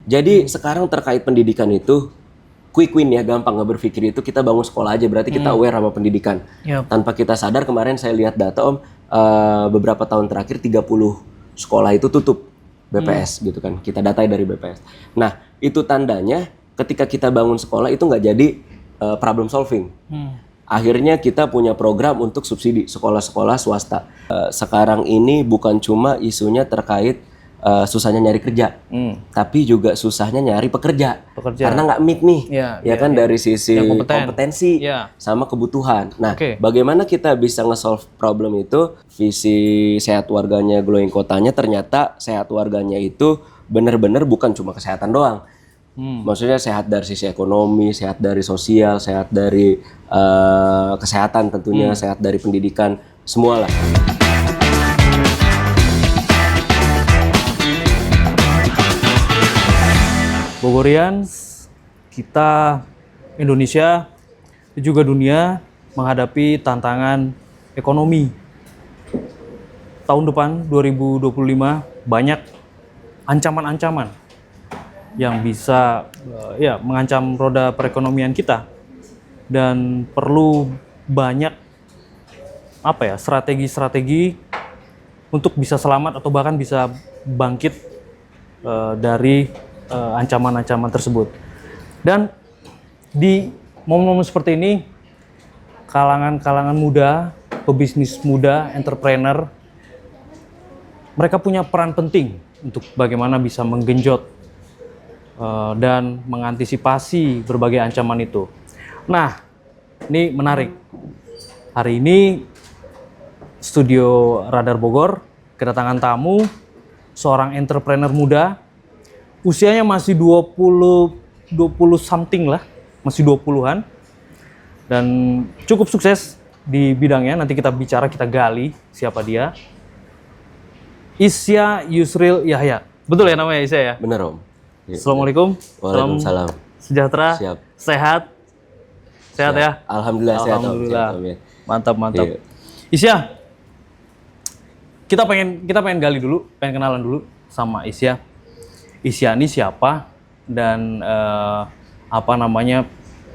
Jadi sekarang terkait pendidikan itu quick win ya, gampang nggak berpikir itu kita bangun sekolah aja, berarti kita aware sama pendidikan. Tanpa kita sadar, kemarin saya lihat data Om, beberapa tahun terakhir 30 sekolah itu tutup BPS gitu kan, kita datai dari BPS. Nah itu tandanya ketika kita bangun sekolah itu nggak jadi problem solving. Akhirnya kita punya program untuk subsidi sekolah-sekolah swasta. Sekarang ini bukan cuma isunya terkait susahnya nyari kerja, tapi juga susahnya nyari pekerja. Karena nggak meet nih, kan dari sisi kompetensi sama kebutuhan. Nah, bagaimana kita bisa nge-solve problem itu? Visi sehat warganya Glowing Kotanya ternyata sehat warganya itu benar-benar bukan cuma kesehatan doang. Maksudnya sehat dari sisi ekonomi, sehat dari sosial, sehat dari kesehatan tentunya, sehat dari pendidikan, semua lah. Bogorians, kita Indonesia dan juga dunia menghadapi tantangan ekonomi. Tahun depan 2025 banyak ancaman-ancaman yang bisa mengancam roda perekonomian kita, dan perlu banyak strategi-strategi untuk bisa selamat atau bahkan bisa bangkit dari ancaman-ancaman tersebut. Dan di momen-momen seperti ini, kalangan muda, pebisnis muda, entrepreneur, mereka punya peran penting untuk bagaimana bisa menggenjot dan mengantisipasi berbagai ancaman itu. Nah, ini menarik. Hari ini studio Radar Bogor kedatangan tamu seorang entrepreneur muda. Usianya masih 20 something lah, masih 20-an. Dan cukup sukses di bidangnya. Nanti kita bicara, kita gali siapa dia. Isya Yusril Yahya. Betul ya namanya Isya ya? Benar Om. Assalamualaikum. Waalaikumsalam. Sejahtera. Siap. Sehat. Sehat ya? Alhamdulillah sehat Om. Alhamdulillah. Sehat, Om, ya. Mantap. Iya. Isya, kita pengen gali dulu, pengen kenalan dulu sama Isya. Isya ini siapa dan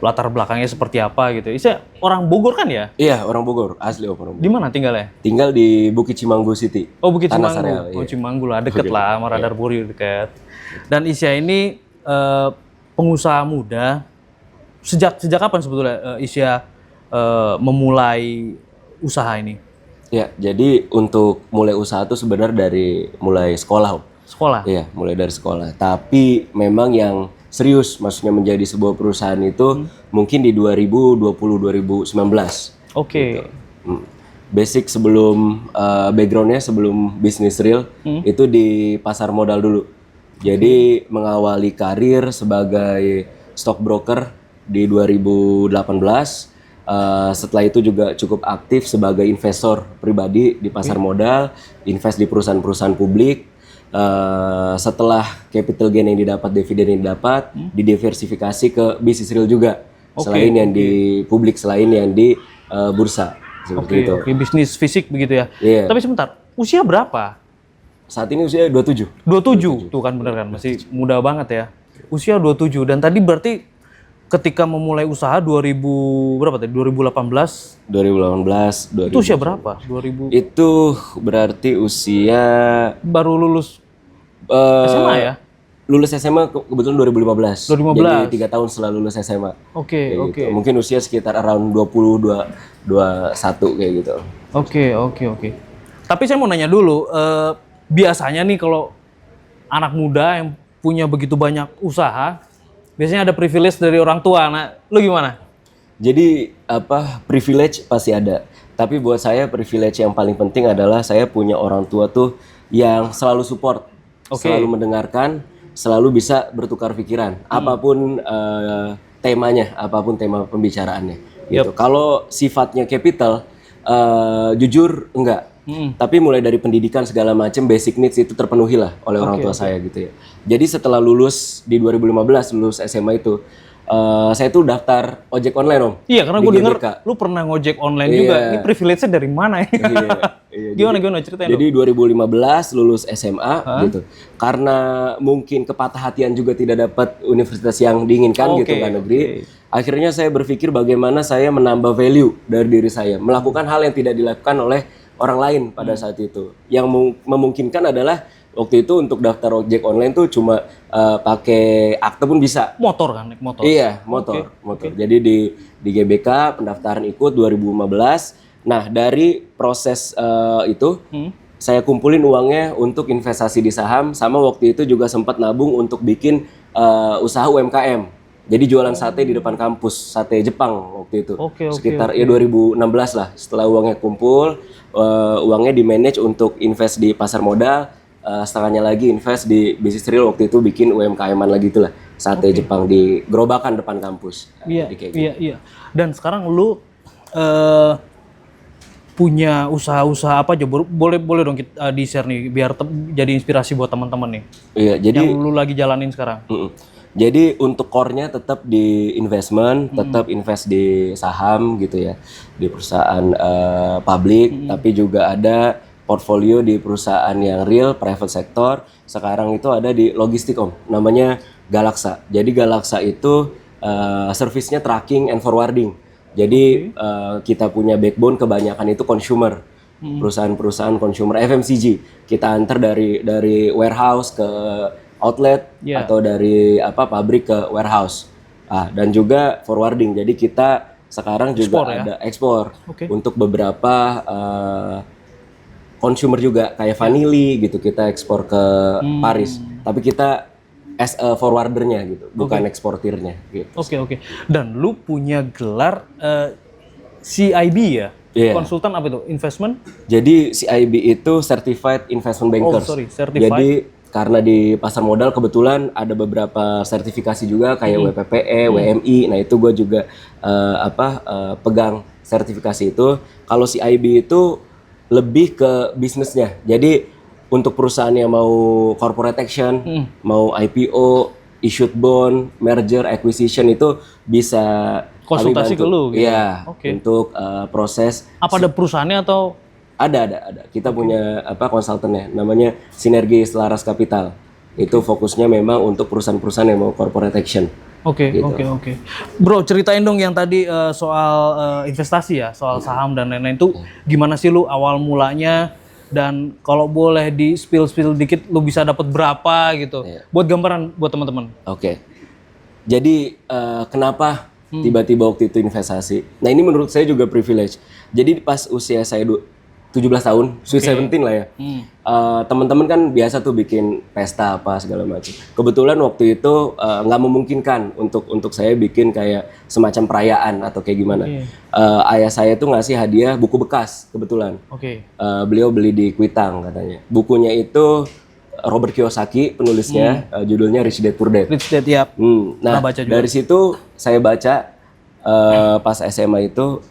latar belakangnya seperti apa gitu. Isya orang Bogor kan ya? Iya, orang Bogor, asli Om. Di mana tinggalnya? Tinggal di Bukit Cimanggu City. Oh, Bukit Tanah Cimanggu. Sareal, Oh, iya. Cimanggu lah, deket lah sama Radar Bogor, deket. Dan Isya ini pengusaha muda. Sejak kapan sebetulnya Isya memulai usaha ini? Ya, jadi untuk mulai usaha tuh sebenarnya dari mulai sekolah Om. Sekolah? Iya, mulai dari sekolah. Tapi memang yang serius, maksudnya menjadi sebuah perusahaan itu mungkin di 2020-2019. Oke. Gitu. Basic sebelum backgroundnya sebelum bisnis real itu di pasar modal dulu. Jadi mengawali karir sebagai stockbroker di 2018. Setelah itu juga cukup aktif sebagai investor pribadi di pasar modal, invest di perusahaan-perusahaan publik. Setelah capital gain yang didapat, dividen yang didapat, didiversifikasi ke bisnis real juga. Selain yang di publik, selain yang di bursa. Seperti itu. Oke, bisnis fisik begitu ya. Iya. Tapi sebentar, usia berapa? Saat ini usia 27. 27. Tuh kan bener kan, masih muda banget ya. Usia 27, dan tadi berarti ketika memulai usaha 2018. 2018. Itu usia berapa? 2000. Itu berarti usia Baru lulus SMA ya? Lulus SMA kebetulan 2015. 2015. Jadi 3 tahun setelah lulus SMA. Oke. Gitu. Mungkin usia sekitar around 20, 21 kayak gitu. Oke. Tapi saya mau nanya dulu, biasanya nih kalau anak muda yang punya begitu banyak usaha, biasanya ada privilege dari orang tua. Nah, lu gimana? Jadi privilege pasti ada. Tapi buat saya privilege yang paling penting adalah saya punya orang tua tuh yang selalu support, selalu mendengarkan, selalu bisa bertukar pikiran. Apapun temanya, apapun tema pembicaraannya. Gitu. Kalau sifatnya capital, jujur enggak. Tapi mulai dari pendidikan segala macam basic needs itu terpenuhi lah oleh orang tua saya gitu ya. Jadi setelah lulus di 2015 lulus SMA itu saya tuh daftar ojek online Om. Iya, karena di gue denger GBK. lu pernah ngojek online Iya. juga. Ini privilege-nya dari mana ya? Iya, Gimana ceritain Jadi dong. 2015 lulus SMA gitu. Karena mungkin kepatah hatian juga tidak dapat universitas yang diinginkan gitu kan negeri. Akhirnya saya berpikir bagaimana saya menambah value dari diri saya, melakukan hal yang tidak dilakukan oleh orang lain pada saat itu. Yang memungkinkan adalah waktu itu untuk daftar ojek online tuh cuma pakai akte pun bisa. Motor kan, naik motor. Iya, motor. Jadi di GBK pendaftaran ikut 2015. Nah, dari proses itu saya kumpulin uangnya untuk investasi di saham, sama waktu itu juga sempat nabung untuk bikin usaha UMKM. Jadi jualan sate di depan kampus, sate Jepang waktu itu. Sekitar ya 2016 lah. Setelah uangnya kumpul, uangnya di manage untuk invest di pasar modal. Setengahnya lagi invest di bisnis real, waktu itu bikin UMKM-an lagi itulah, sate Jepang di gerobakan depan kampus. Iya. Dan sekarang lu punya usaha-usaha apa aja? Boleh dong kita di share nih biar jadi inspirasi buat teman-teman nih. Iya, jadi yang lu lagi jalanin sekarang. Jadi untuk core-nya tetap di investment, tetap invest di saham gitu ya, di perusahaan publik, tapi juga ada portfolio di perusahaan yang real private sector. Sekarang itu ada di logistik Om, namanya Galaksa. Jadi Galaksa itu servisnya tracking and forwarding. Jadi kita punya backbone kebanyakan itu consumer, perusahaan-perusahaan consumer FMCG. Kita antar dari warehouse ke outlet atau dari pabrik ke warehouse. Dan juga forwarding. Jadi kita sekarang juga ada ekspor untuk beberapa consumer juga kayak vanili gitu, kita ekspor ke Paris. Tapi kita as a forwardernya gitu, bukan eksportirnya gitu. Oke. Dan lu punya gelar CIB ya? Konsultan apa itu? Investment? Jadi CIB itu Certified Investment Bankers. Certified. Jadi karena di pasar modal kebetulan ada beberapa sertifikasi juga kayak WPPE, WMI. Nah itu gue juga pegang sertifikasi itu. Kalau CIB itu lebih ke bisnisnya. Jadi untuk perusahaan yang mau corporate action, mau IPO, issued bond, merger, acquisition itu bisa konsultasi ke lu gitu. Iya, untuk proses. Apa ada perusahaannya atau? Ada. Kita punya konsultannya, namanya Sinergi Selaras Capital. Itu fokusnya memang untuk perusahaan-perusahaan yang mau corporate action. Oke. Bro, ceritain dong yang tadi soal investasi ya, soal saham dan lain-lain itu gimana sih lu awal mulanya, dan kalau boleh di spill dikit lu bisa dapat berapa gitu. Buat gambaran buat teman-teman. Oke. Jadi kenapa tiba-tiba waktu itu investasi? Nah, ini menurut saya juga privilege. Jadi pas usia saya 17 tahun, sweet 17 lah ya. Teman-teman kan biasa tuh bikin pesta apa segala macam. Kebetulan waktu itu nggak memungkinkan untuk saya bikin kayak semacam perayaan atau kayak gimana. Ayah saya tuh ngasih hadiah buku bekas kebetulan. Beliau beli di Kuitang katanya. Bukunya itu Robert Kiyosaki penulisnya, judulnya Rich Dad Poor Dad. Rich Dad, ya. Nah, dari situ saya baca pas SMA itu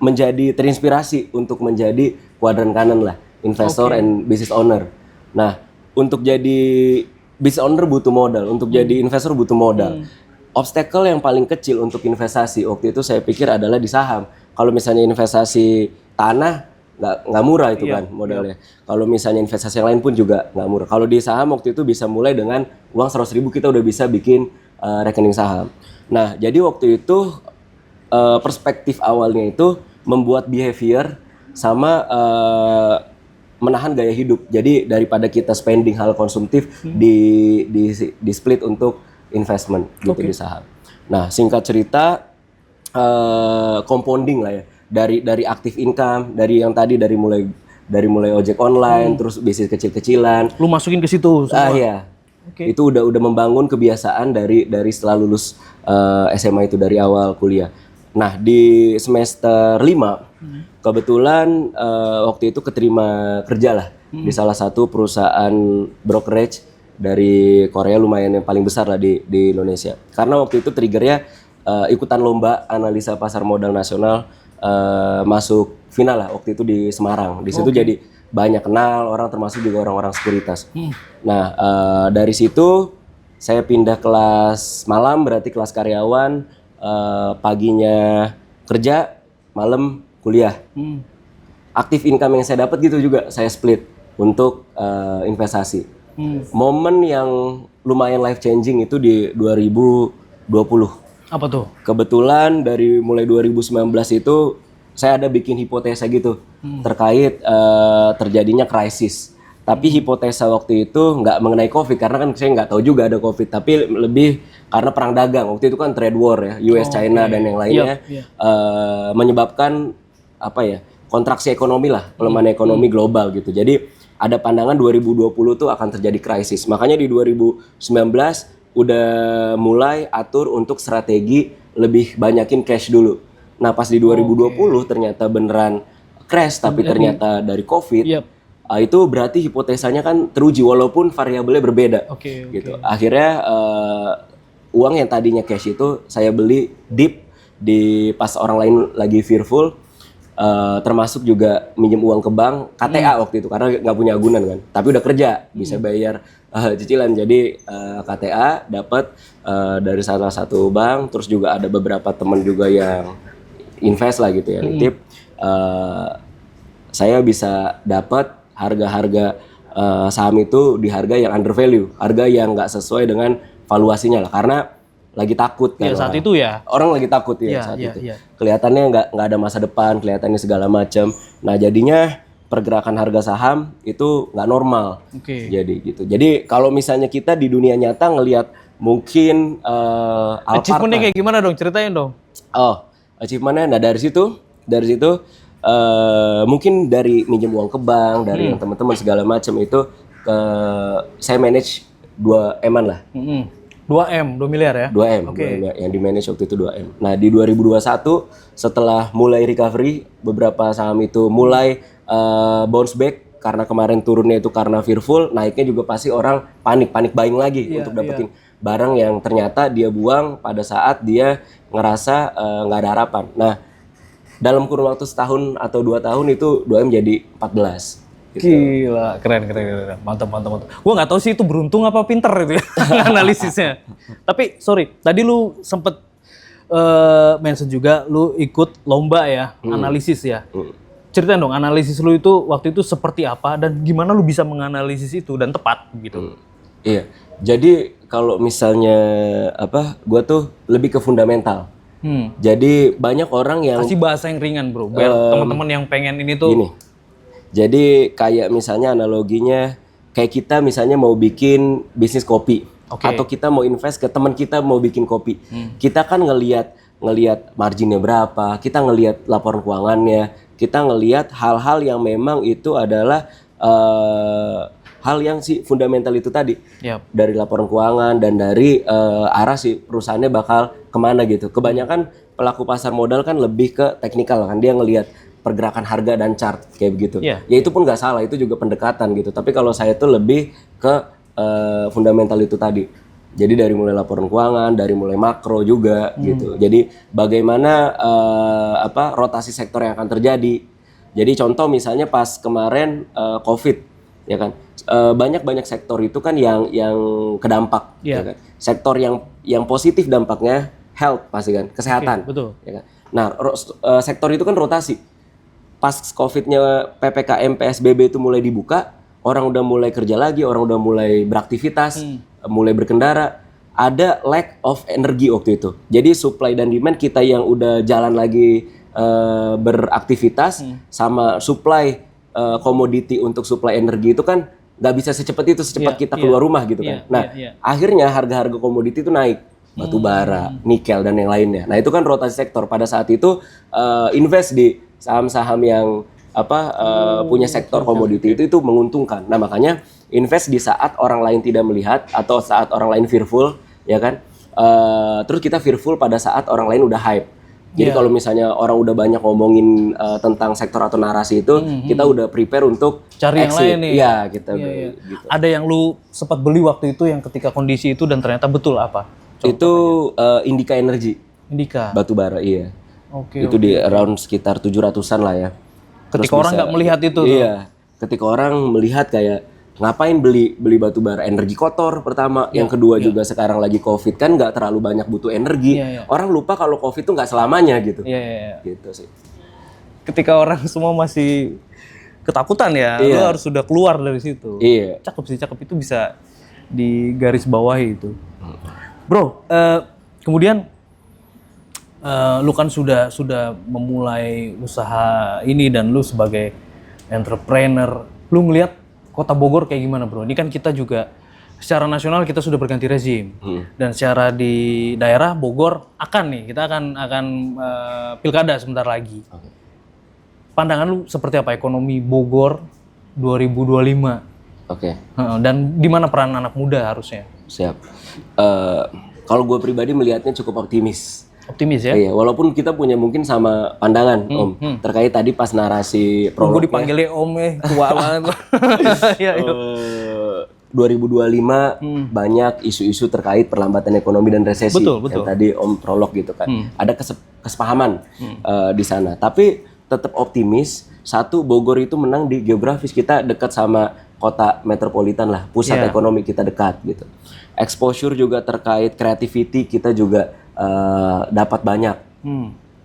menjadi terinspirasi untuk menjadi kuadran kanan lah, investor and business owner. Nah, untuk jadi business owner butuh modal, untuk jadi investor butuh modal. Obstacle yang paling kecil untuk investasi waktu itu saya pikir adalah di saham. Kalau misalnya investasi tanah nggak murah itu kan modalnya. Kalau misalnya investasi yang lain pun juga nggak murah. Kalau di saham waktu itu bisa mulai dengan uang 100.000 kita udah bisa bikin rekening saham. Nah, jadi waktu itu perspektif awalnya itu membuat behavior sama menahan gaya hidup. Jadi daripada kita spending hal konsumtif di split untuk investment gitu di saham. Nah, singkat cerita compounding lah ya. Dari active income, dari yang tadi dari mulai ojek online, terus bisnis kecil-kecilan. Lu masukin ke situ semua. Iya. Itu udah membangun kebiasaan dari setelah lulus SMA itu, dari awal kuliah. Nah, di semester 5 kebetulan waktu itu keterima kerja lah di salah satu perusahaan brokerage dari Korea, lumayan yang paling besar lah di Indonesia. Karena waktu itu triggernya ikutan lomba analisa pasar modal nasional, masuk final lah waktu itu di Semarang. Di situ jadi banyak kenal orang, termasuk juga orang-orang sekuritas. Nah, dari situ saya pindah kelas malam, berarti kelas karyawan, paginya kerja, malam kuliah. Aktif income yang saya dapat gitu juga saya split untuk investasi. Momen yang lumayan life changing itu di 2020. Apa tuh? Kebetulan dari mulai 2019 itu saya ada bikin hipotesa gitu terkait terjadinya krisis. Tapi hipotesa waktu itu nggak mengenai COVID karena kan saya nggak tahu juga ada COVID, tapi lebih karena perang dagang. Waktu itu kan trade war ya, US China dan yang lainnya menyebabkan apa ya, kontraksi ekonomi lah, pelemahan ekonomi global gitu. Jadi ada pandangan 2020 tuh akan terjadi krisis. Makanya di 2019 udah mulai atur untuk strategi lebih banyakin cash dulu. Nah pas di 2020 ternyata beneran crash, tapi ternyata dari COVID. Itu berarti hipotesanya kan teruji walaupun variabelnya berbeda. Gitu. Akhirnya uang yang tadinya cash itu saya beli deep di pas orang lain lagi fearful, termasuk juga minjem uang ke bank KTA waktu itu karena nggak punya agunan kan, tapi udah kerja bisa bayar cicilan. Jadi KTA dapat dari salah satu bank, terus juga ada beberapa teman juga yang invest lah gitu ya, nitip. Saya bisa dapat harga-harga saham itu di harga yang under value, harga yang nggak sesuai dengan valuasinya lah, karena lagi takut kan saat orang. itu ya. Orang lagi takut ya saat itu. Kelihatannya nggak ada masa depan, kelihatannya segala macam. Nah jadinya pergerakan harga saham itu nggak normal. Jadi gitu. Jadi kalau misalnya kita di dunia nyata ngelihat mungkin achievementnya kayak gimana dong? Ceritain dong. Achievementnya, nah dari situ mungkin dari minjem uang ke bank, dari yang teman-teman segala macam itu saya manage 2M-an lah. 2 miliar ya? 2M, yang di manage waktu itu 2M. Nah di 2021 setelah mulai recovery, beberapa saham itu mulai bounce back karena kemarin turunnya itu karena fearful, naiknya juga pasti orang panik buying lagi untuk dapetin barang yang ternyata dia buang pada saat dia ngerasa nggak ada harapan. Nah dalam kurun waktu setahun atau 2 tahun itu 2M jadi 14. Gitu. Gila, keren. Mantap. Gua nggak tahu sih itu beruntung apa pinter itu ya, analisisnya. Tapi sorry, tadi lu sempet mention juga lu ikut lomba ya, analisis ya. Ceritain dong, analisis lu itu waktu itu seperti apa dan gimana lu bisa menganalisis itu dan tepat gitu. Iya, jadi kalau misalnya gua tuh lebih ke fundamental. Jadi banyak orang yang kasih bahasa yang ringan bro, biar teman-teman yang pengen ini tuh. Gini, jadi kayak misalnya analoginya kayak kita misalnya mau bikin bisnis kopi, atau kita mau invest ke teman kita mau bikin kopi, kita kan ngelihat marginnya berapa, kita ngelihat laporan keuangannya, kita ngelihat hal-hal yang memang itu adalah hal yang si fundamental itu tadi, dari laporan keuangan dan dari arah si perusahaannya bakal kemana gitu. Kebanyakan pelaku pasar modal kan lebih ke teknikal kan, dia ngelihat pergerakan harga dan chart kayak begitu. Ya itu pun nggak salah, itu juga pendekatan gitu. Tapi kalau saya tuh lebih ke fundamental itu tadi. Jadi dari mulai laporan keuangan, dari mulai makro juga gitu. Jadi bagaimana rotasi sektor yang akan terjadi. Jadi contoh misalnya pas kemarin COVID, ya kan, banyak sektor itu kan yang kedampak, ya kan. Sektor yang positif dampaknya health pasti kan, kesehatan. Betul. Ya kan? Nah sektor itu kan rotasi. Pas COVID-nya PPKM PSBB itu mulai dibuka, orang udah mulai kerja lagi, orang udah mulai beraktivitas, mulai berkendara, ada lack of energy waktu itu. Jadi supply dan demand kita yang udah jalan lagi beraktivitas sama supply komoditi untuk supply energi itu kan nggak bisa secepat itu, secepat kita keluar rumah gitu kan. Akhirnya harga-harga komoditi itu naik, batu bara, nikel dan yang lainnya. Nah itu kan rotasi sektor. Pada saat itu invest di saham-saham yang punya sektor komoditi itu menguntungkan. Nah makanya invest di saat orang lain tidak melihat atau saat orang lain fearful, ya kan. Terus kita fearful pada saat orang lain udah hype. Jadi kalau misalnya orang udah banyak ngomongin tentang sektor atau narasi itu, kita udah prepare untuk cari exit. Yang lain nih. Iya, kita gitu. Ada yang lu sempat beli waktu itu yang ketika kondisi itu dan ternyata betul apa? Itu Indika Energy. Indika. Batu bara, iya. Itu di around sekitar 700-an lah ya. Ketika orang nggak melihat itu tuh. Iya. Ketika orang melihat kayak ngapain beli batu bara, energi kotor pertama, yang kedua juga sekarang lagi COVID kan nggak terlalu banyak butuh energi. Orang lupa kalau COVID itu nggak selamanya gitu. Gitu sih. Ketika orang semua masih ketakutan ya, lu harus sudah keluar dari situ. Cakep itu bisa di garis bawahi itu. Bro, kemudian lu kan sudah memulai usaha ini dan lu sebagai entrepreneur, lu ngelihat Kota Bogor kayak gimana, bro? Ini kan kita juga secara nasional kita sudah berganti rezim dan secara di daerah Bogor kita akan pilkada sebentar lagi. Pandangan lu seperti apa ekonomi Bogor 2025? Dan di mana peran anak muda harusnya? Siap. Kalau gue pribadi melihatnya cukup optimis. Optimis ya? Iya, walaupun kita punya mungkin sama pandangan Om terkait tadi pas narasi prolognya. Gue dipanggilnya Om tua banget. 2025 banyak isu-isu terkait perlambatan ekonomi dan resesi. Betul. Yang tadi Om prolog gitu kan. Ada kesepahaman di sana. Tapi tetap optimis. Satu, Bogor itu menang di geografis, kita dekat sama kota metropolitan lah, pusat ekonomi kita dekat gitu. Exposure juga terkait creativity kita juga dapat banyak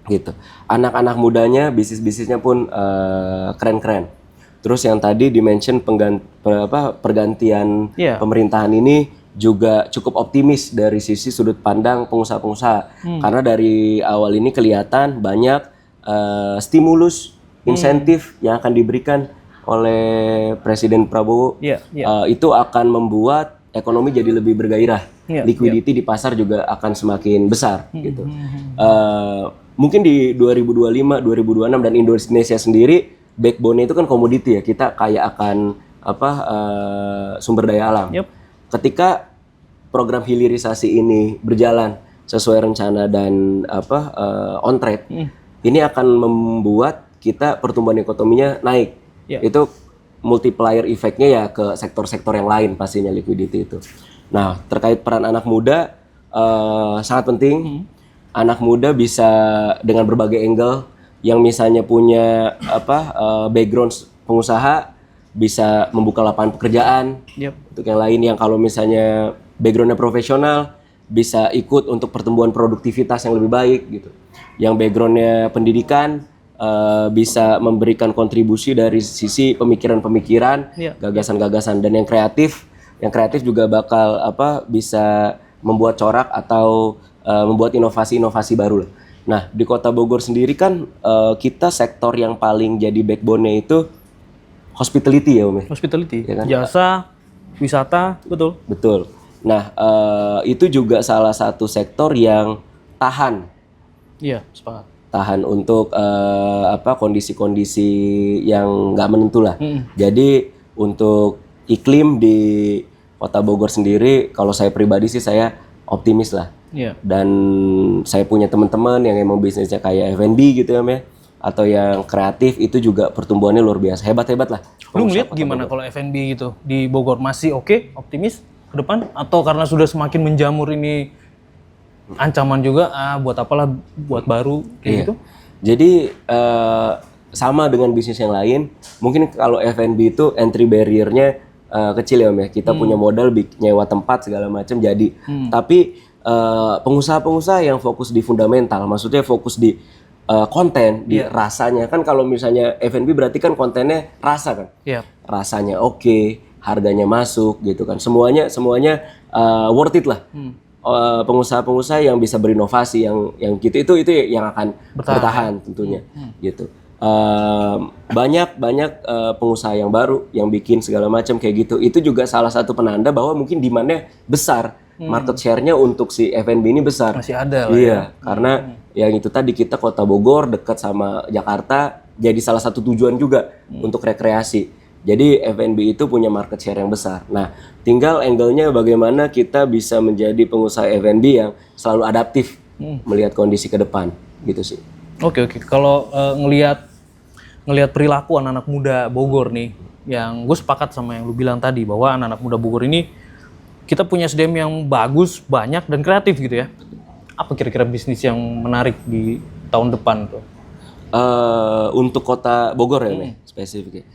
gitu. Anak-anak mudanya bisnisnya pun keren-keren. Terus yang tadi dimention pergantian pemerintahan ini juga cukup optimis dari sisi sudut pandang pengusaha-pengusaha. Karena dari awal ini kelihatan banyak stimulus, insentif yang akan diberikan oleh Presiden Prabowo. Itu akan membuat ekonomi jadi lebih bergairah. Liquidity di pasar juga akan semakin besar gitu. Mungkin di 2025, 2026 dan Indonesia sendiri backbone itu kan komoditi ya. Kita kaya akan sumber daya alam. Ketika program hilirisasi ini berjalan sesuai rencana dan on track, ini akan membuat kita pertumbuhan ekonominya naik. Itu multiplier efeknya ya ke sektor-sektor yang lain pastinya liquidity itu. Nah, terkait peran anak muda sangat penting. Anak muda bisa dengan berbagai angle yang misalnya punya background pengusaha bisa membuka lapangan pekerjaan. Untuk yang lain yang kalau misalnya backgroundnya profesional bisa ikut untuk pertumbuhan produktivitas yang lebih baik gitu. Yang backgroundnya pendidikan bisa memberikan kontribusi dari sisi pemikiran-pemikiran, gagasan-gagasan, dan yang kreatif juga bakal bisa membuat corak atau membuat inovasi-inovasi baru. Nah, di Kota Bogor sendiri kan kita sektor yang paling jadi backbone-nya itu hospitality ya, Om. Hospitality, ya kan? Jasa, wisata, betul. Betul. Nah, itu juga salah satu sektor yang tahan. Iya, sepakat. Tahan untuk kondisi-kondisi yang nggak menentu lah. Jadi untuk iklim di Kota Bogor sendiri, kalau saya pribadi sih saya optimis lah. Dan saya punya teman-teman yang emang bisnisnya kayak F&B gitu ya, atau yang kreatif itu juga pertumbuhannya luar biasa, hebat-hebat lah. Lu ngeliat gimana kalau F&B gitu di Bogor masih oke, optimis ke depan, atau karena sudah semakin menjamur ini ancaman juga buat apalah buat baru kayak gitu? Jadi sama dengan bisnis yang lain, mungkin kalau F&B itu entry barrier-nya kecil ya, Om ya. Kita punya modal nyewa tempat segala macam jadi. Tapi pengusaha-pengusaha yang fokus di fundamental, maksudnya fokus di konten, di rasanya. Kan kalau misalnya F&B berarti kan kontennya rasa kan. Rasanya oke, harganya masuk gitu kan. Semuanya worth it lah. Pengusaha-pengusaha yang bisa berinovasi yang gitu itu yang akan bertahan tentunya gitu. Banyak pengusaha yang baru yang bikin segala macam kayak gitu. Itu juga salah satu penanda bahwa mungkin demand-nya besar, market share-nya untuk si F&B ini besar. Masih ada lah. Iya, karena yang itu tadi kita Kota Bogor dekat sama Jakarta jadi salah satu tujuan juga untuk rekreasi. Jadi F&B itu punya market share yang besar. Nah, tinggal angle-nya bagaimana kita bisa menjadi pengusaha F&B yang selalu adaptif melihat kondisi ke depan, gitu sih. Oke. Kalau ngelihat perilaku anak-anak muda Bogor nih, yang gue sepakat sama yang lu bilang tadi bahwa anak-anak muda Bogor ini kita punya SDM yang bagus, banyak dan kreatif gitu ya. Apa kira-kira bisnis yang menarik di tahun depan tuh? Untuk Kota Bogor ya, spesifiknya.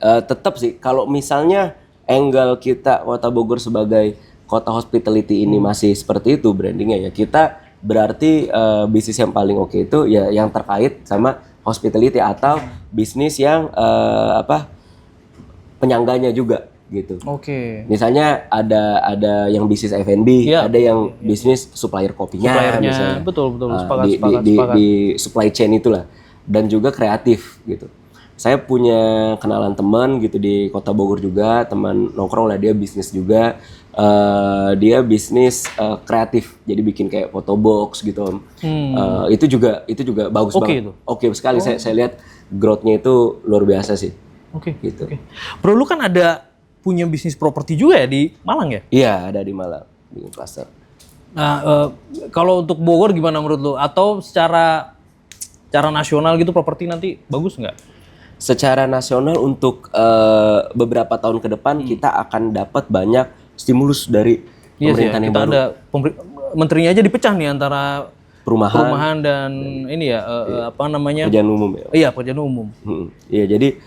Tetap sih kalau misalnya angle kita Kota Bogor sebagai kota hospitality ini masih seperti itu brandingnya ya, kita berarti bisnis yang paling oke itu ya yang terkait sama hospitality atau bisnis yang penyangganya juga gitu. Oke. Misalnya ada yang bisnis F&B, Iya. ada yang bisnis supplier kopinya Suppliernya, misalnya. betul. Di, Sepakat. di supply chain itulah, dan juga kreatif gitu. Saya punya kenalan teman gitu di Kota Bogor juga, teman nongkrong lah, dia bisnis juga. Dia bisnis kreatif, jadi bikin kayak photo box gitu Om. Itu juga bagus banget. Itu. Oke sekali. Saya lihat growth-nya itu luar biasa sih. Oke. Gitu. Bro, lu kan ada punya bisnis properti juga ya di Malang ya? Iya, ada di Malang, di cluster. Nah, kalau untuk Bogor gimana menurut lu? Atau secara nasional gitu properti nanti bagus nggak? Secara nasional untuk beberapa tahun ke depan kita akan dapat banyak stimulus dari pemerintahan yang kita baru. ada menterinya aja dipecah nih antara perumahan dan ini ya Pekerjaan umum ya. Iya, pekerjaan umum. Iya, jadi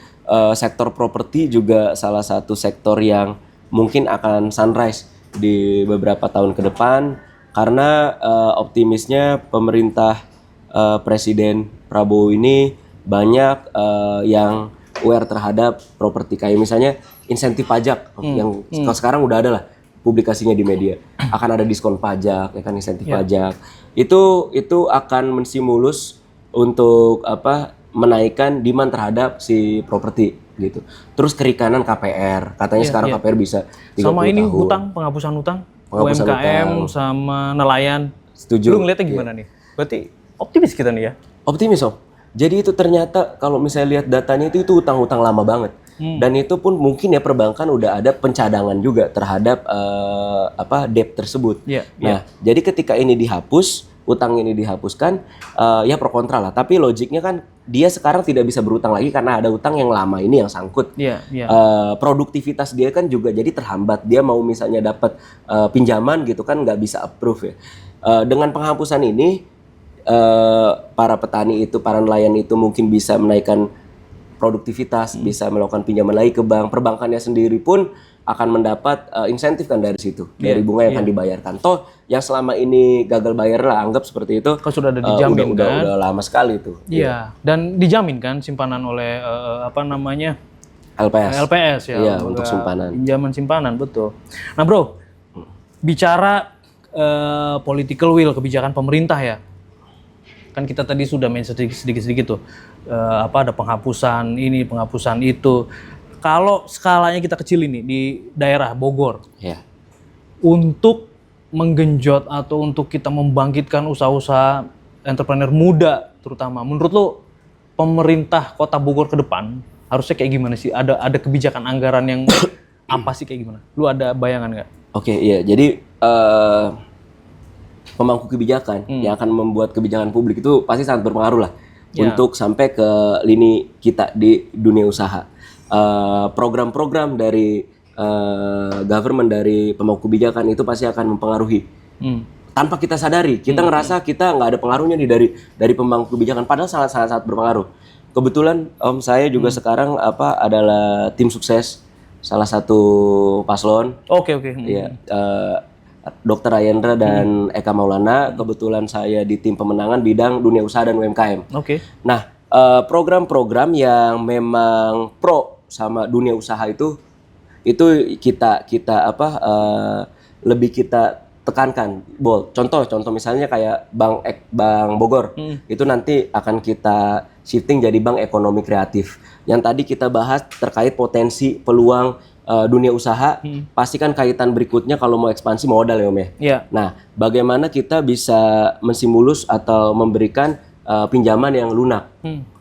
sektor properti juga salah satu sektor yang mungkin akan sunrise di beberapa tahun ke depan karena optimisnya pemerintah Presiden Prabowo ini banyak yang aware terhadap properti, kayak misalnya insentif pajak yang sekarang udah ada lah publikasinya di media, akan ada diskon pajak, ya kan, insentif pajak. Itu akan menstimulus untuk menaikkan demand terhadap si properti gitu. Terus kerikanan KPR, katanya sekarang KPR bisa 30 sama ini tahun. penghapusan hutang, Penghapusan UMKM hutang. sama nelayan. Setuju. Lu ngeliatnya gimana nih? Berarti optimis kita nih ya? Optimis Om. Jadi itu ternyata kalau misalnya lihat datanya itu utang-utang lama banget. Dan itu pun mungkin ya perbankan udah ada pencadangan juga terhadap debt tersebut. Nah, jadi ketika ini dihapus, utang ini dihapuskan, ya pro kontra lah. Tapi logiknya kan dia sekarang tidak bisa berutang lagi karena ada utang yang lama ini yang sangkut. Produktivitas dia kan juga jadi terhambat. Dia mau misalnya dapat pinjaman gitu kan nggak bisa approve ya. Dengan penghapusan ini para petani itu, para nelayan itu mungkin bisa menaikkan produktivitas, bisa melakukan pinjaman lagi ke bank. Perbankannya sendiri pun akan mendapat insentif kan dari situ, dari bunga yang akan dibayarkan. Toh yang selama ini gagal bayar lah, anggap seperti itu. Kan sudah ada dijamin kan? Udah lama sekali itu. Iya. Dan dijamin kan simpanan oleh LPS. LPS ya. Iya, untuk simpanan. Pinjaman simpanan, betul. Nah bro, bicara political will, kebijakan pemerintah ya. Kan kita tadi sudah main sedikit-sedikit tuh, ada penghapusan ini, penghapusan itu. Kalau skalanya kita kecil ini di daerah Bogor, untuk menggenjot atau untuk kita membangkitkan usaha-usaha entrepreneur muda terutama, menurut lo pemerintah Kota Bogor ke depan harusnya kayak gimana sih? Ada kebijakan anggaran yang apa sih, kayak gimana? Lu ada bayangan nggak? Oke, iya. Jadi pemangku kebijakan yang akan membuat kebijakan publik itu pasti sangat berpengaruh lah untuk sampai ke lini kita di dunia usaha. Program-program dari government, dari pemangku kebijakan itu pasti akan mempengaruhi. Tanpa kita sadari, kita ngerasa kita nggak ada pengaruhnya nih dari pemangku kebijakan, padahal sangat berpengaruh. Kebetulan Om saya juga sekarang adalah tim sukses salah satu paslon. Oke. Iya. Dr. Ayendra dan Eka Maulana, kebetulan saya di tim pemenangan bidang dunia usaha dan UMKM. Nah, program-program yang memang pro sama dunia usaha itu kita lebih kita tekankan. Contoh misalnya kayak Bank Bogor, itu nanti akan kita shifting jadi bank ekonomi kreatif. Yang tadi kita bahas terkait potensi peluang dunia usaha, pasti kan kaitan berikutnya kalau mau ekspansi modal ya Om ya. Nah, bagaimana kita bisa menstimulus atau memberikan pinjaman yang lunak.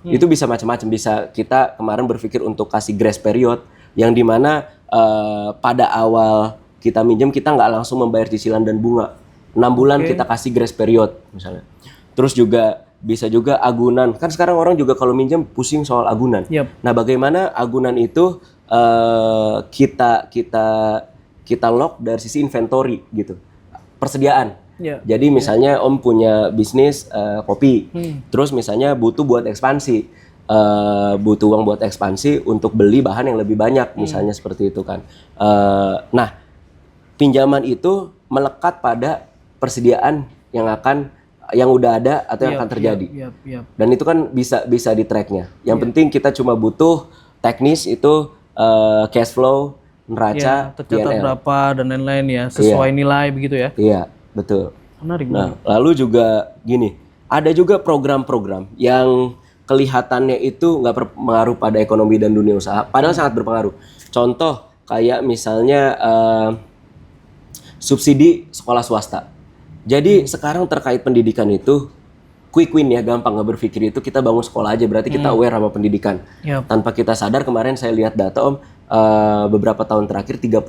Itu bisa macam-macam. Bisa kita kemarin berpikir untuk kasih grace period, yang dimana pada awal kita minjem kita nggak langsung membayar cicilan dan bunga. 6 bulan kita kasih grace period misalnya. Terus juga bisa juga agunan. Kan sekarang orang juga kalau minjem pusing soal agunan. Nah, bagaimana agunan itu kita lock dari sisi inventory gitu, persediaan. Jadi misalnya Om punya bisnis kopi, terus misalnya butuh buat ekspansi, butuh uang buat ekspansi untuk beli bahan yang lebih banyak, misalnya seperti itu kan. Nah, pinjaman itu melekat pada persediaan yang udah ada atau yang akan terjadi. Dan itu kan bisa di tracknya. Yang penting kita cuma butuh teknis itu cash flow, neraca, tercatat P&L. berapa dan lain-lain ya, sesuai nilai begitu ya. Iya, betul. Menarik. Nah, lalu juga gini, ada juga program-program yang kelihatannya itu nggak berpengaruh pada ekonomi dan dunia usaha, padahal sangat berpengaruh. Contoh kayak misalnya subsidi sekolah swasta. Jadi sekarang terkait pendidikan itu quick win ya, gampang nggak berpikir itu kita bangun sekolah aja, berarti kita aware sama pendidikan. Tanpa kita sadar, kemarin saya lihat data beberapa tahun terakhir 30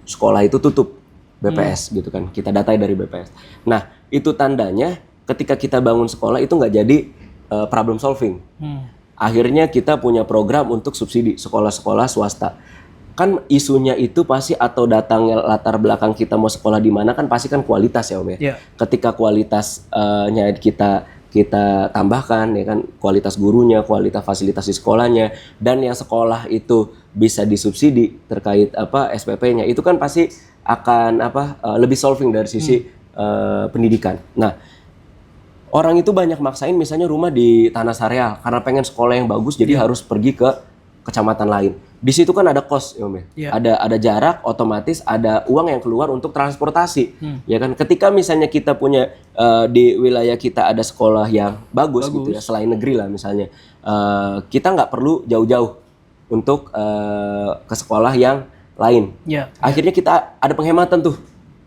sekolah itu tutup BPS gitu kan, kita datai dari BPS. Nah itu tandanya ketika kita bangun sekolah itu nggak jadi problem solving. Akhirnya kita punya program untuk subsidi sekolah-sekolah swasta. Kan isunya itu pasti atau datangnya latar belakang kita mau sekolah di mana kan pasti kan kualitas ya Om ya. Ketika kualitasnya kita tambahkan ya kan, kualitas gurunya, kualitas fasilitas di sekolahnya, dan yang sekolah itu bisa disubsidi terkait SPP-nya, itu kan pasti akan lebih solving dari sisi pendidikan. Nah, orang itu banyak maksain misalnya rumah di Tanah Sareal karena pengen sekolah yang bagus, jadi harus pergi ke kecamatan lain. Di situ kan ada cost ya Om ya. Ada jarak, otomatis ada uang yang keluar untuk transportasi. Ya kan, ketika misalnya kita punya di wilayah kita ada sekolah yang bagus gitu ya, selain negeri lah misalnya, kita nggak perlu jauh-jauh untuk ke sekolah yang lain. Akhirnya kita ada penghematan tuh.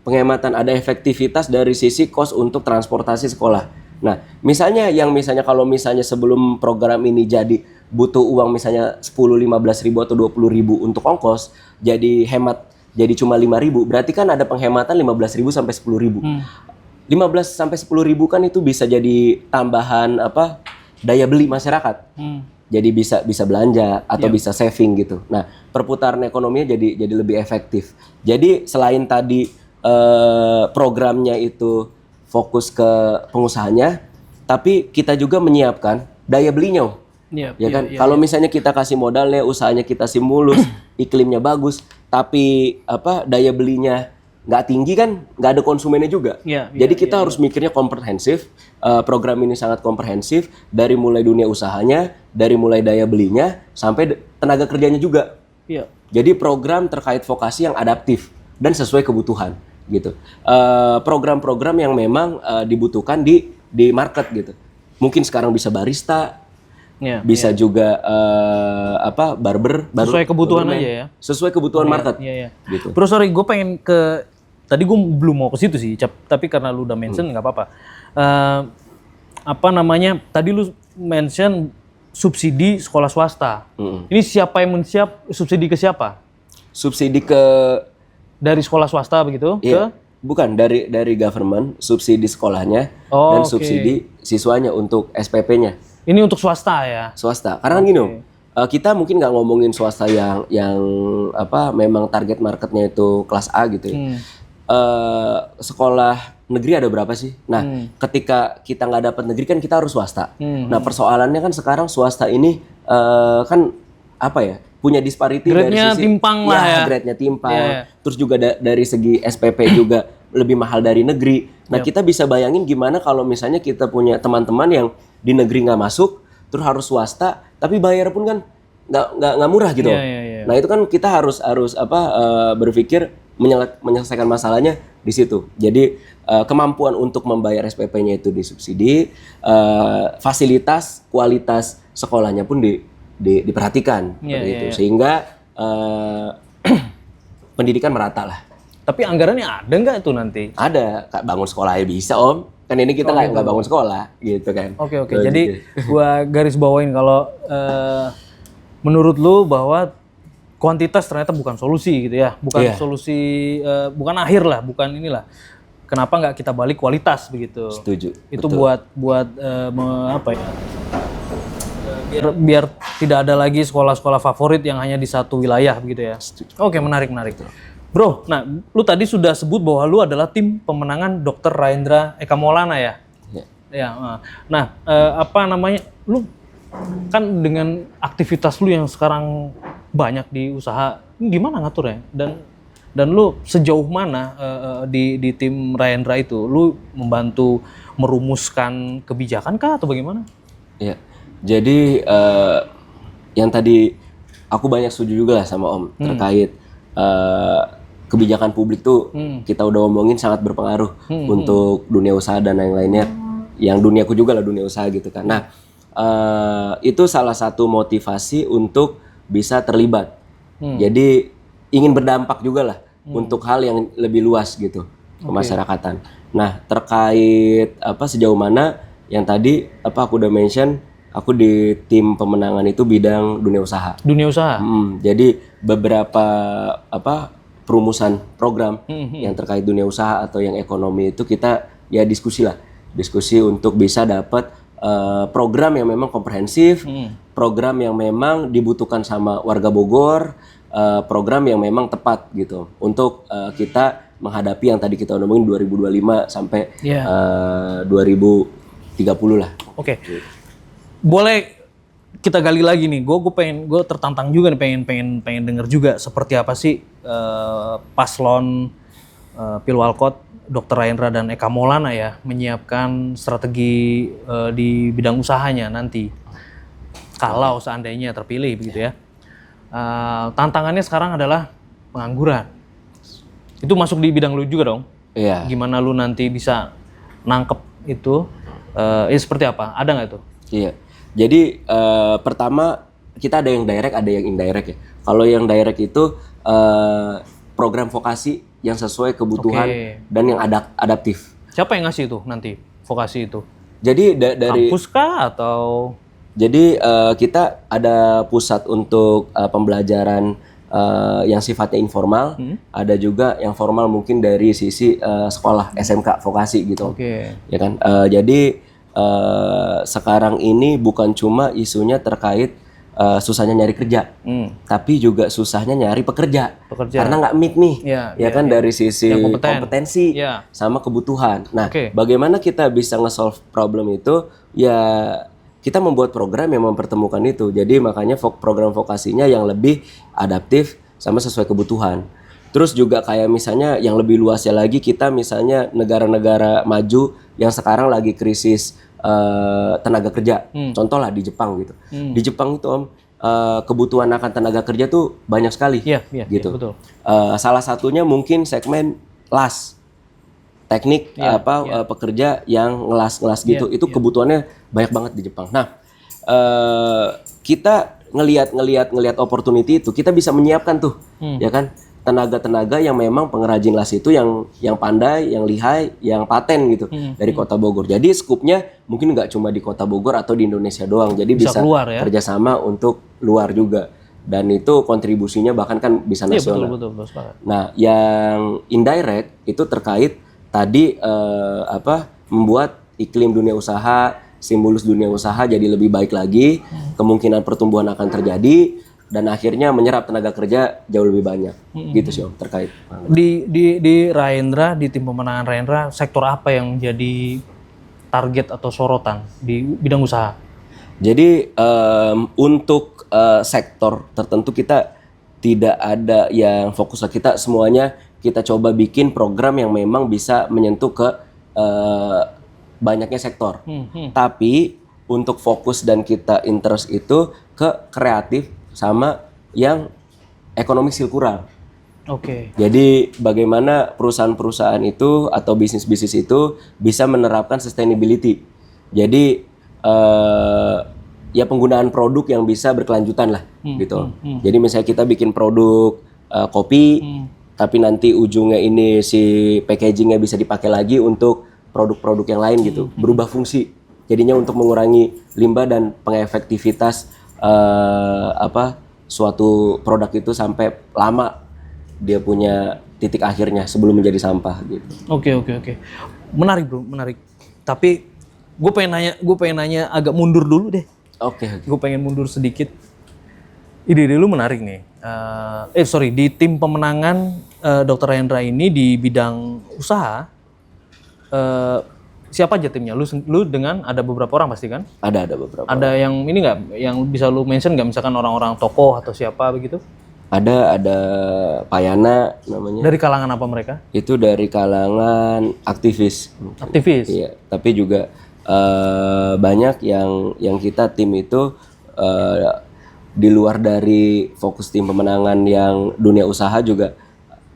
Penghematan, ada efektivitas dari sisi cost untuk transportasi sekolah. Nah, misalnya kalau misalnya sebelum program ini jadi butuh uang misalnya 10-15 ribu atau 20 ribu untuk ongkos, jadi hemat jadi cuma 5 ribu, berarti kan ada penghematan 15 ribu sampai 10 ribu. 15 sampai 10 ribu kan itu bisa jadi tambahan daya beli masyarakat. Jadi bisa belanja atau bisa saving gitu. Nah, perputaran ekonominya jadi lebih efektif. Jadi selain tadi programnya itu fokus ke pengusahanya, tapi kita juga menyiapkan daya belinya. Kalau misalnya kita kasih modalnya, usahanya kita stimulus, iklimnya bagus, tapi daya belinya nggak tinggi kan, nggak ada konsumennya juga. Jadi kita harus mikirnya komprehensif. Program ini sangat komprehensif, dari mulai dunia usahanya, dari mulai daya belinya, sampai tenaga kerjanya juga. Jadi program terkait vokasi yang adaptif dan sesuai kebutuhan gitu. Program-program yang memang dibutuhkan di market gitu. Mungkin sekarang bisa barista, bisa juga barber, sesuai kebutuhan aja ya. Sesuai kebutuhan market. Gitu. Bro, sorry, gue pengen ke tadi gue belum mau ke situ sih, tapi karena lu udah mention nggak apa-apa. Tadi lu mention subsidi sekolah swasta. Ini siapa yang subsidi ke siapa? Subsidi ke dari sekolah swasta begitu? Bukan, dari government, subsidi sekolahnya dan subsidi siswanya untuk SPP-nya. Ini untuk swasta ya? Swasta. Karena gini Om, kita mungkin nggak ngomongin swasta yang memang target marketnya itu kelas A gitu ya. Sekolah negeri ada berapa sih? Nah, ketika kita nggak dapat negeri kan kita harus swasta. Nah, persoalannya kan sekarang swasta ini kan punya disparity dari sisi timpang lah ya. Grade-nya timpang. Terus juga dari segi SPP juga lebih mahal dari negeri. Nah, kita bisa bayangin gimana kalau misalnya kita punya teman-teman yang di negeri nggak masuk, terus harus swasta, tapi bayar pun kan nggak murah gitu. Nah, itu kan kita harus berpikir menyelesaikan masalahnya di situ. Jadi kemampuan untuk membayar SPP-nya itu disubsidi, fasilitas, kualitas sekolahnya pun diperhatikan itu. Sehingga pendidikan merata lah. Tapi anggarannya ada nggak itu nanti? Ada, bangun sekolah ya bisa Om. Kan ini kita nggak bangun sekolah gitu kan. Oke. Jadi gua garis bawain kalau menurut lu bahwa kuantitas ternyata bukan solusi gitu ya, bukan solusi, bukan akhir lah, bukan inilah. Kenapa nggak kita balik kualitas begitu? Setuju. Itu betul. buat biar tidak ada lagi sekolah-sekolah favorit yang hanya di satu wilayah begitu ya. Oke, menarik. Bro, nah lu tadi sudah sebut bahwa lu adalah tim pemenangan Dr. Raendra Eka Maulana ya? Nah, lu kan dengan aktivitas lu yang sekarang banyak di usaha, gimana ngatur ya? Dan lu sejauh mana di tim Rahendra itu, lu membantu merumuskan kebijakan kah atau bagaimana? Ya, jadi yang tadi aku banyak setuju juga lah sama Om terkait kebijakan publik tuh kita udah omongin sangat berpengaruh untuk dunia usaha dan yang lainnya, yang duniaku juga lah dunia usaha gitu kan. Nah, itu salah satu motivasi untuk bisa terlibat. Jadi ingin berdampak juga lah untuk hal yang lebih luas gitu ke masyarakatan. Nah, terkait sejauh mana yang tadi aku udah mention, aku di tim pemenangan itu bidang dunia usaha. Dunia usaha. Jadi beberapa perumusan program yang terkait dunia usaha atau yang ekonomi itu kita ya diskusi untuk bisa dapat program yang memang komprehensif, program yang memang dibutuhkan sama warga Bogor, program yang memang tepat gitu untuk kita menghadapi yang tadi kita ngomongin 2025 sampai 2030 lah. Oke. Boleh kita gali lagi nih. Gue tertantang juga nih, pengen denger juga seperti apa sih paslon Pilwalkot Dr. Rahendra dan Eka Maulana ya menyiapkan strategi di bidang usahanya nanti kalau seandainya terpilih begitu ya. Tantangannya sekarang adalah pengangguran. Itu masuk di bidang lu juga dong? Iya. Gimana lu nanti bisa nangkep itu? Seperti apa? Ada nggak itu? Iya. Jadi pertama kita ada yang direct, ada yang indirect ya. Kalau yang direct itu program vokasi yang sesuai kebutuhan dan yang adaptif. Siapa yang ngasih itu nanti vokasi itu? Jadi dari kampus kah atau? Jadi kita ada pusat untuk pembelajaran yang sifatnya informal, ada juga yang formal mungkin dari sisi sekolah SMK vokasi gitu. Ya kan. Jadi sekarang ini bukan cuma isunya terkait susahnya nyari kerja, tapi juga susahnya nyari pekerja. Karena nggak meet nih, dari sisi kompetensi sama kebutuhan. Nah, bagaimana kita bisa nge-solve problem itu? Ya kita membuat program yang mempertemukan itu. Jadi makanya program vokasinya yang lebih adaptif sama sesuai kebutuhan. Terus juga kayak misalnya yang lebih luasnya lagi, kita misalnya negara-negara maju yang sekarang lagi krisis tenaga kerja. Contoh lah di Jepang gitu. Di Jepang itu Om, kebutuhan akan tenaga kerja tuh banyak sekali. Gitu. Betul. Salah satunya mungkin segmen las. Teknik pekerja yang ngelas gitu. Itu kebutuhannya banyak banget di Jepang. Nah, kita ngelihat opportunity itu, kita bisa menyiapkan tuh, ya kan? Tenaga-tenaga yang memang pengrajin las itu yang pandai, yang lihai, yang paten gitu dari Kota Bogor. Jadi skupnya mungkin nggak cuma di Kota Bogor atau di Indonesia doang. Jadi bisa keluar, ya? Kerjasama untuk luar juga. Dan itu kontribusinya bahkan kan bisa nasional. Betul. Nah, yang indirect itu terkait tadi membuat iklim dunia usaha, stimulus dunia usaha jadi lebih baik lagi, kemungkinan pertumbuhan akan terjadi. Dan akhirnya menyerap tenaga kerja jauh lebih banyak, gitu sih Om terkait. Di Rahendra, di tim pemenangan Rahendra, sektor apa yang menjadi target atau sorotan di bidang usaha? Jadi untuk sektor tertentu kita tidak ada yang fokus, kita semuanya kita coba bikin program yang memang bisa menyentuh ke banyaknya sektor. Tapi untuk fokus dan kita interest itu ke kreatif sama yang ekonomi sirkular. Jadi bagaimana perusahaan-perusahaan itu atau bisnis-bisnis itu bisa menerapkan sustainability. Jadi ya penggunaan produk yang bisa berkelanjutan lah gitu. Jadi misalnya kita bikin produk kopi, tapi nanti ujungnya ini si packagingnya bisa dipakai lagi untuk produk-produk yang lain gitu. Berubah fungsi. Jadinya untuk mengurangi limbah dan pengefektivitas suatu produk itu sampai lama dia punya titik akhirnya sebelum menjadi sampah gitu. Oke. Menarik bro, menarik. Tapi gue pengen nanya agak mundur dulu deh. Oke. Gue pengen mundur sedikit. Ide lu menarik nih. Di tim pemenangan Dr. Rahendra ini di bidang usaha, siapa aja timnya? Lu dengan ada beberapa orang pasti kan? Ada beberapa. Ada yang ini nggak, yang bisa lu mention nggak, misalkan orang-orang tokoh atau siapa begitu? Ada Payana namanya. Dari kalangan apa mereka? Itu dari kalangan aktivis. Aktivis. Iya, tapi juga banyak yang kita tim itu di luar dari fokus tim pemenangan yang dunia usaha juga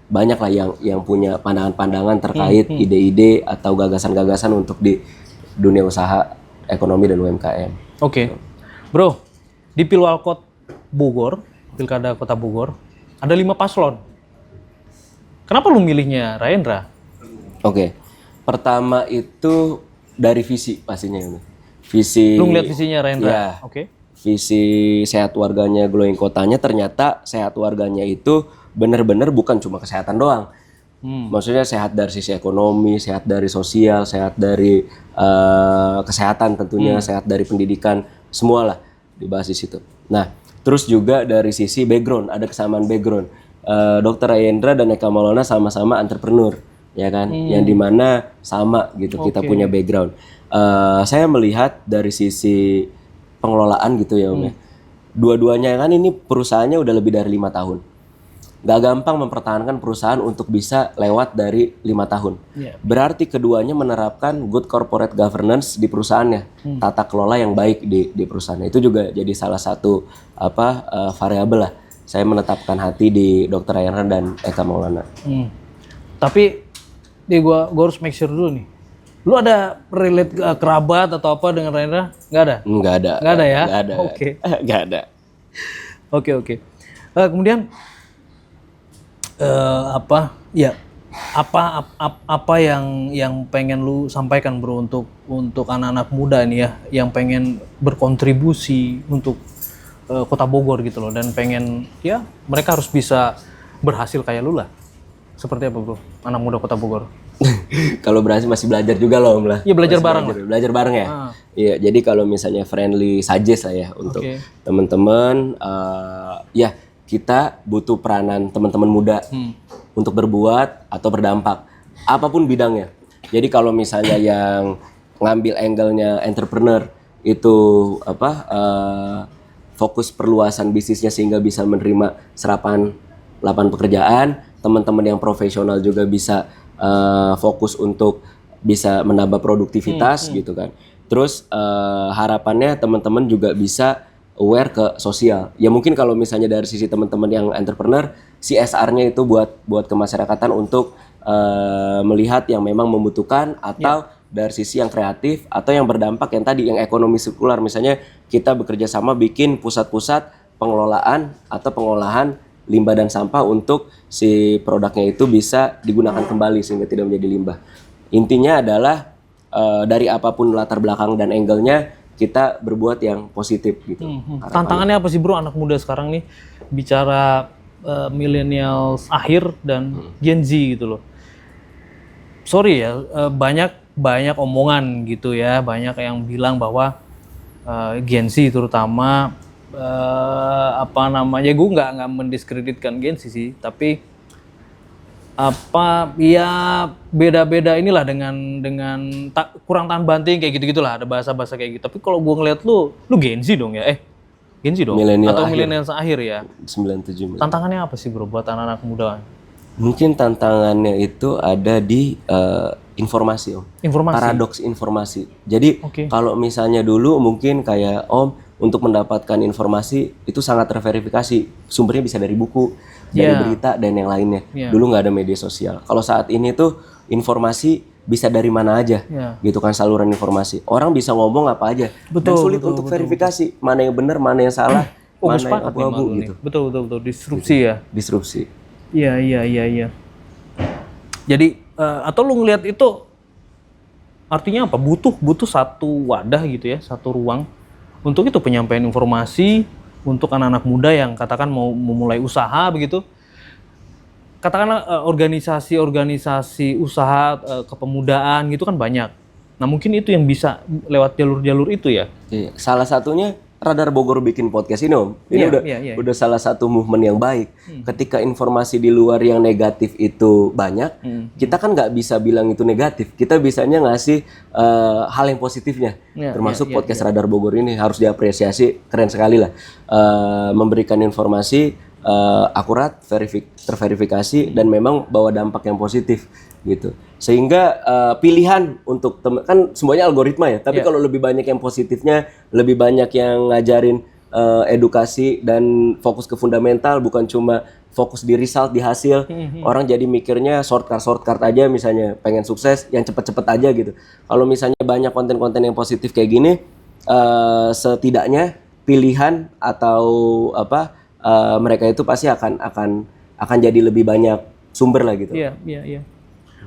banyak lah yang punya pandangan-pandangan terkait ide-ide atau gagasan-gagasan untuk di dunia usaha, ekonomi dan UMKM. Oke. Bro, di Pilwalkot Bogor, Pilkada Kota Bogor, ada 5 paslon. Kenapa lu milihnya Raendra? Oke. Pertama itu dari visi pastinya ini. Visi. Lu ngeliat visinya Raendra? Ya. Oke. Visi sehat warganya, glowing kotanya, ternyata sehat warganya itu benar-benar bukan cuma kesehatan doang. Maksudnya sehat dari sisi ekonomi, sehat dari sosial, sehat dari kesehatan tentunya, sehat dari pendidikan, semualah dibahas di situ. Nah, terus juga dari sisi background, ada kesamaan background. Dr. Raendra dan Eka Maulana sama-sama entrepreneur, ya kan? Yang dimana sama gitu, kita punya background. Saya melihat dari sisi pengelolaan gitu ya Om ya. Dua-duanya kan ini perusahaannya udah lebih dari 5 tahun. Gak gampang mempertahankan perusahaan untuk bisa lewat dari 5 tahun. Berarti keduanya menerapkan good corporate governance di perusahaannya, tata kelola yang baik di perusahaannya. Itu juga jadi salah satu variabel lah. Saya menetapkan hati di Dr. Raendra dan Eka Maulana. Tapi gua harus make sure dulu nih. Lu ada relate kerabat atau apa dengan Raendra? Nggak ada? Nggak ada. Nggak ada ya? Nggak ada. Oke. Nggak ada. Oke. Kemudian apa yang pengen lu sampaikan bro untuk anak-anak muda nih ya, yang pengen berkontribusi untuk Kota Bogor gitu loh, dan pengen ya mereka harus bisa berhasil kayak lu lah. Seperti apa bro, anak muda Kota Bogor? Kalau berhasil masih belajar juga loh Om lah. Iya, belajar bareng lah. Belajar bareng ya. Iya, jadi kalau misalnya friendly suggest lah ya untuk teman-teman, ya kita butuh peranan teman-teman muda untuk berbuat atau berdampak apapun bidangnya. Jadi kalau misalnya yang ngambil angle-nya entrepreneur itu fokus perluasan bisnisnya sehingga bisa menerima serapan lapangan pekerjaan, teman-teman yang profesional juga bisa fokus untuk bisa menambah produktivitas gitu kan. Terus harapannya teman-teman juga bisa aware ke sosial. Ya mungkin kalau misalnya dari sisi teman-teman yang entrepreneur, CSR-nya itu buat kemasyarakatan untuk melihat yang memang membutuhkan, atau dari sisi yang kreatif atau yang berdampak yang tadi yang ekonomi sirkular, misalnya kita bekerja sama bikin pusat-pusat pengelolaan atau pengolahan limbah dan sampah untuk si produknya itu bisa digunakan kembali sehingga tidak menjadi limbah. Intinya adalah dari apapun latar belakang dan angle-nya kita berbuat yang positif gitu. Tantangannya apa sih bro anak muda sekarang nih bicara millennials akhir dan Gen Z gitu loh. Sorry ya, banyak omongan gitu ya, banyak yang bilang bahwa Gen Z terutama gue nggak mendiskreditkan Gen Z sih, tapi beda-beda inilah dengan kurang tahan banting kayak gitu-gitulah, ada bahasa-bahasa kayak gitu. Tapi kalau gue ngeliat lu Gen Z dong ya, Gen Z dong, milenial atau akhir. milenial akhir ya. 97. Tantangannya apa sih bro buat anak-anak muda? Mungkin tantangannya itu ada di informasi Om. Informasi. Paradoks informasi. Jadi kalau misalnya dulu mungkin kayak Om untuk mendapatkan informasi itu sangat terverifikasi, sumbernya bisa dari buku, dari berita dan yang lainnya. Dulu nggak ada media sosial. Kalau saat ini tuh informasi bisa dari mana aja, gitu kan, saluran informasi. Orang bisa ngomong apa aja, dan sulit untuk verifikasi mana yang benar, mana yang salah, mana yang abu-abu gitu. Betul, disrupsi ya. Disrupsi. Iya. Jadi atau lu ngelihat itu artinya apa? Butuh satu wadah gitu ya, satu ruang untuk itu penyampaian informasi untuk anak-anak muda yang katakan mau memulai usaha begitu. Katakanlah organisasi usaha kepemudaan gitu kan banyak. Nah mungkin itu yang bisa lewat jalur-jalur itu ya. Iya. Salah satunya Radar Bogor bikin podcast ini Om, ini udah salah satu movement yang baik. Ketika informasi di luar yang negatif itu banyak, kita kan nggak bisa bilang itu negatif. Kita bisanya ngasih hal yang positifnya, termasuk podcast Radar Bogor ini harus diapresiasi, keren sekali lah. Memberikan informasi akurat, terverifikasi, dan memang bawa dampak yang positif gitu. Sehingga pilihan untuk kan semuanya algoritma ya, tapi kalau lebih banyak yang positifnya, lebih banyak yang ngajarin edukasi dan fokus ke fundamental, bukan cuma fokus di result, di hasil. Orang jadi mikirnya shortcut aja, misalnya pengen sukses yang cepet-cepet aja gitu. Kalau misalnya banyak konten-konten yang positif kayak gini, setidaknya pilihan atau mereka itu pasti akan jadi lebih banyak sumber lah gitu. Iya.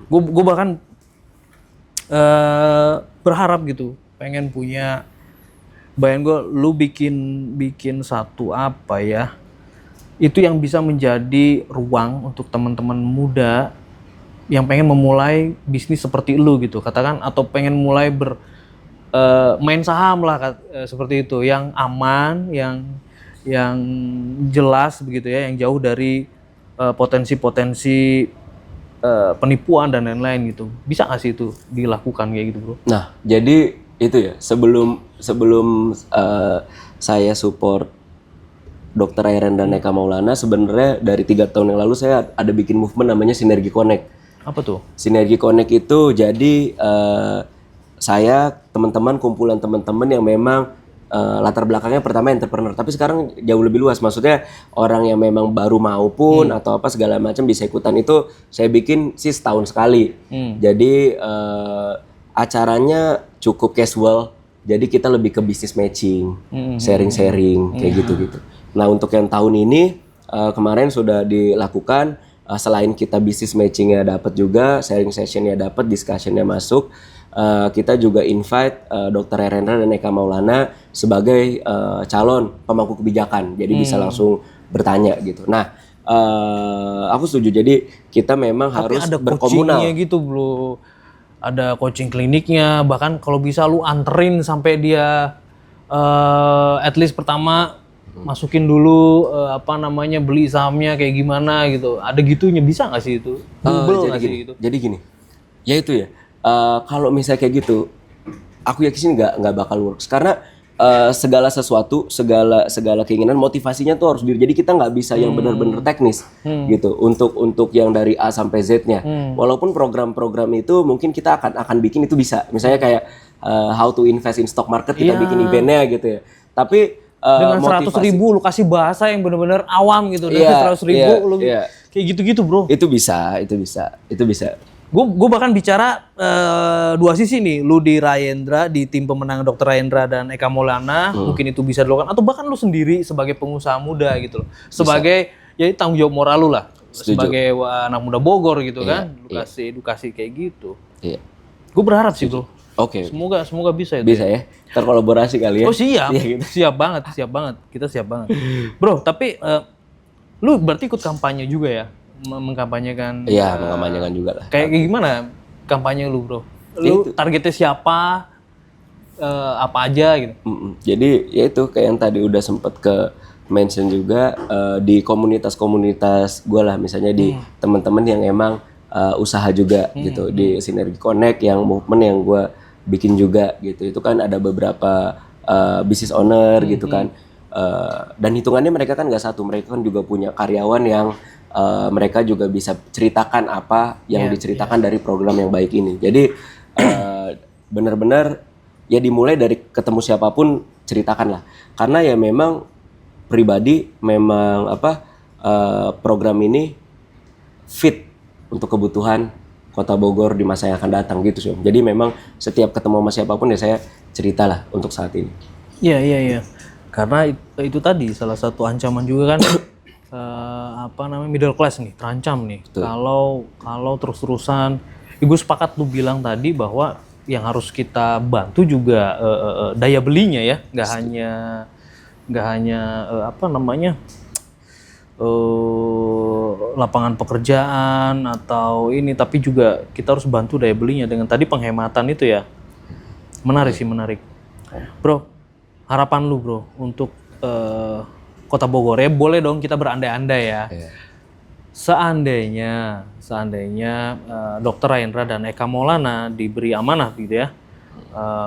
Gue bahkan berharap gitu, pengen punya, bayang gue, lu bikin satu apa ya, itu yang bisa menjadi ruang untuk teman-teman muda yang pengen memulai bisnis seperti lu gitu, katakan, atau pengen mulai main saham lah, seperti itu, yang aman, yang jelas begitu ya, yang jauh dari potensi-potensi penipuan dan lain-lain gitu. Bisa nggak sih itu dilakukan kayak gitu, bro? Nah, jadi itu ya, sebelum saya support Dr. Airen dan Eka Maulana, sebenarnya dari 3 tahun yang lalu saya ada bikin movement namanya Sinergi Connect. Apa tuh? Sinergi Connect itu jadi saya, teman-teman, kumpulan teman-teman yang memang latar belakangnya pertama entrepreneur, tapi sekarang jauh lebih luas. Maksudnya orang yang memang baru maupun atau apa segala macam bisa ikutan. Itu saya bikin sih setahun sekali. Jadi acaranya cukup casual. Jadi kita lebih ke business matching, sharing-sharing kayak gitu-gitu. Nah, untuk yang tahun ini kemarin sudah dilakukan. Selain kita business matchingnya dapat juga, sharing sessionnya dapat, discussionnya masuk. Kita juga invite Dr. Herendra dan Eka Maulana sebagai calon pemangku kebijakan, jadi bisa langsung bertanya gitu. Nah, aku setuju. Jadi kita memang harus berkomunal. Ada gitu, bro. Ada coaching kliniknya, bahkan kalau bisa lu anterin sampai dia at least pertama masukin dulu beli sahamnya kayak gimana gitu. Ada gitunya, bisa nggak sih itu? Jadi gini, ya itu ya. Kalau misalnya kayak gitu, aku yakin nggak bakal works, karena segala sesuatu, segala keinginan, motivasinya tuh harus jadi kita nggak bisa yang benar-benar teknis gitu untuk yang dari A sampai Z-nya. Walaupun program-program itu mungkin kita akan bikin itu bisa, misalnya kayak how to invest in stock market, kita bikin eventnya gitu ya. Tapi dengan 100.000 lu kasih bahasa yang benar-benar awam gitu, dengan 100.000 lu kayak gitu-gitu, bro. Itu bisa. Gue bahkan bicara dua sisi nih, lu di Rayendra, di tim pemenang Dr. Rayendra dan Eka Maulana, mungkin itu bisa dilakukan, atau bahkan lu sendiri sebagai pengusaha muda gitu loh, sebagai ya tanggung jawab moral lu lah. Setuju. Sebagai anak muda Bogor gitu kan, lu kasih edukasi kayak gitu. Iya. Gue berharap sih, bro. Oke. Semoga bisa itu. Bisa ya. Ntar kolaborasi kali ya. Oh siap. Gitu. Siap banget. Kita siap banget. Bro, tapi lu berarti ikut kampanye juga ya? Mengkampanyekan. Iya, mengkampanyekan juga lah. Kayak gimana kampanye lu, bro? Lu targetnya siapa? Apa aja gitu? Jadi ya itu kayak yang tadi udah sempet ke mention juga, di komunitas-komunitas gue lah, misalnya di teman-teman yang emang usaha juga gitu, di Sinergi Connect yang movement yang gue bikin juga gitu. Itu kan ada beberapa business owner gitu kan, dan hitungannya mereka kan nggak satu, mereka kan juga punya karyawan yang mereka juga bisa ceritakan apa yang diceritakan dari program yang baik ini. Jadi benar-benar ya dimulai dari ketemu siapapun ceritakan lah, karena ya memang pribadi memang program ini fit untuk kebutuhan Kota Bogor di masa yang akan datang gitu sih. Jadi memang setiap ketemu sama siapapun ya saya ceritalah untuk saat ini. Iya. Karena itu tadi salah satu ancaman juga kan middle class nih, terancam nih. Kalau terus-terusan, gue sepakat lu bilang tadi bahwa yang harus kita bantu juga daya belinya ya, nggak hanya lapangan pekerjaan atau ini, tapi juga kita harus bantu daya belinya dengan tadi penghematan itu ya. Menarik. Bro, harapan lu bro untuk Kota Bogor ya, boleh dong kita berandai-andai ya. Iya. Seandainya Dr. Rahendra dan Eka Maulana diberi amanah gitu ya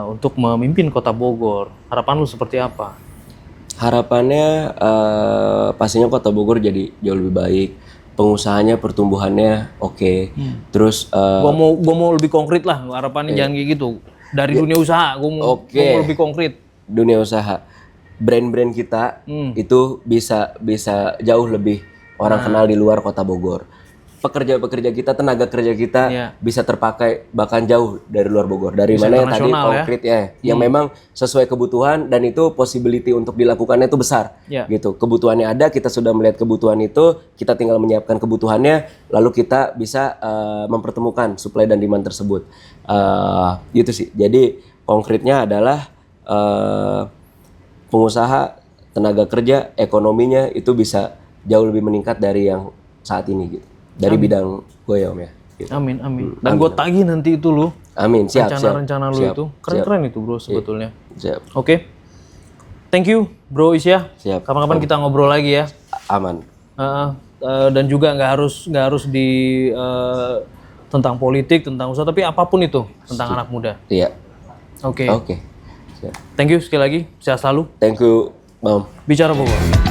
untuk memimpin Kota Bogor, harapan lu seperti apa? Harapannya pastinya Kota Bogor jadi jauh lebih baik, pengusahanya pertumbuhannya oke. Terus Gua mau lebih konkret lah, harapannya jangan kayak gitu. Dari dunia usaha, gua mau lebih konkret. dunia usaha, brand-brand kita itu bisa jauh lebih orang kenal di luar Kota Bogor. Pekerja-pekerja kita, tenaga kerja kita bisa terpakai bahkan jauh dari luar Bogor. Dari Bisa mana yang tadi internasional konkret ya, yang memang sesuai kebutuhan dan itu possibility untuk dilakukannya itu besar. Gitu. Kebutuhannya ada, kita sudah melihat kebutuhan itu, kita tinggal menyiapkan kebutuhannya, lalu kita bisa mempertemukan supply dan demand tersebut. Gitu sih. Jadi konkretnya adalah pengusaha, tenaga kerja, ekonominya itu bisa jauh lebih meningkat dari yang saat ini gitu. Dari bidang gue ya Om ya. Gitu. Amin. Dan gue tagih nanti itu lu. Amin, siap. Rencana-rencana lu itu. Keren-keren itu bro sebetulnya. Siap. Oke. Thank you bro Isya. Siap. Kapan-kapan kita ngobrol lagi ya. Aman. Dan juga nggak harus di tentang politik, tentang usaha, tapi apapun itu tentang anak muda. Iya. Oke. Oke. Siap. Thank you sekali lagi. Sehat selalu. Thank you, Bang. Bicara Bogor.